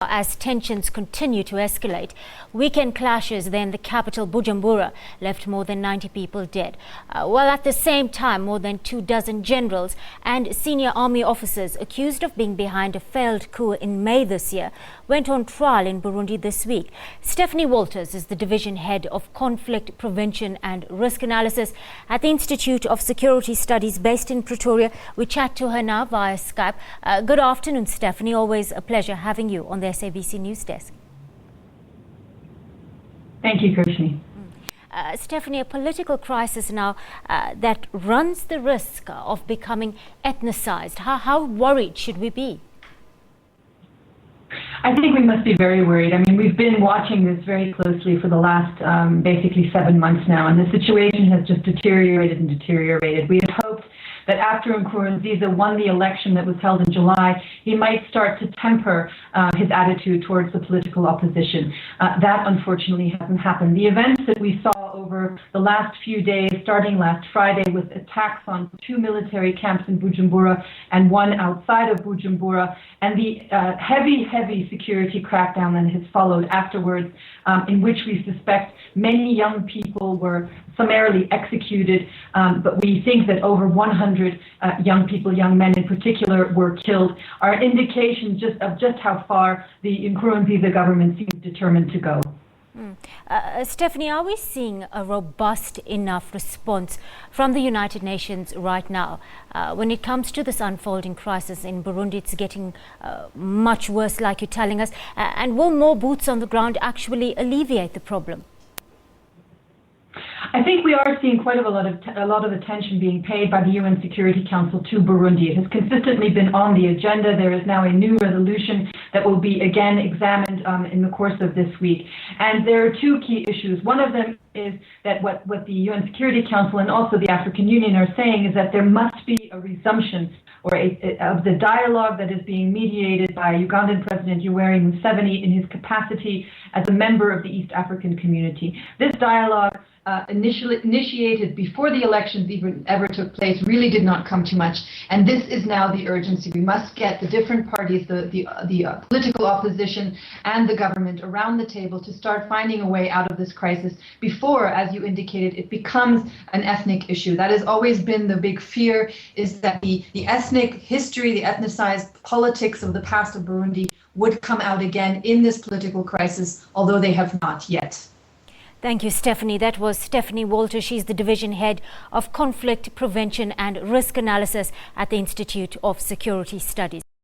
As tensions continue to escalate, weekend clashes there in the capital Bujumbura left more than 90 people dead. While at the same time, more than 24 generals and senior army officers accused of being behind a failed coup in May this year went on trial in Burundi this week. Stephanie Wolters is the division head of conflict prevention and risk analysis at the Institute of Security Studies based in Pretoria. We chat to her now via Skype. Good afternoon, Stephanie. Always a pleasure having you on the SABC News Desk. Thank you, Kirshni. Stephanie, a political crisis now that runs the risk of becoming ethnicized. How worried should we be? I think we must be very worried. I mean, we've been watching this very closely for the last basically 7 months now, and the situation has just deteriorated and deteriorated. We had hoped that after Nkurunziza won the election that was held in July, he might start to temper his attitude towards the political opposition. That unfortunately hasn't happened. The events that we saw over the last few days, starting last Friday with attacks on 2 military camps in Bujumbura and one outside of Bujumbura, and the heavy security crackdown that has followed afterwards, in which we suspect many young people were summarily executed, but we think that over 100 young people, young men in particular, were killed, are indications of just how far the Nkurunziza government seems determined to go. Stephanie, are we seeing a robust enough response from the United Nations right now? When it comes to this unfolding crisis in Burundi, it's getting much worse, like you're telling us. And will more boots on the ground actually alleviate the problem? I think we are seeing quite a lot of attention being paid by the UN Security Council to Burundi. It has consistently been on the agenda. There is now a new resolution that will be again examined in the course of this week. And there are two key issues. One of them is that what the UN Security Council and also the African Union are saying is that there must be a resumption of the dialogue that is being mediated by Ugandan President Yoweri Museveni in his capacity as a member of the East African community. This dialogue, initiated before the elections even ever took place, really did not come to much, and this is now the urgency. We must get the different parties, the political opposition and the government around the table to start finding a way out of this crisis before, as you indicated, it becomes an ethnic issue. That has always been the big fear, is that the ethnic history, the ethnicized politics of the past of Burundi would come out again in this political crisis, although they have not yet. Thank you, Stephanie. That was Stephanie Wolters. She's the division head of conflict prevention and risk analysis at the Institute of Security Studies.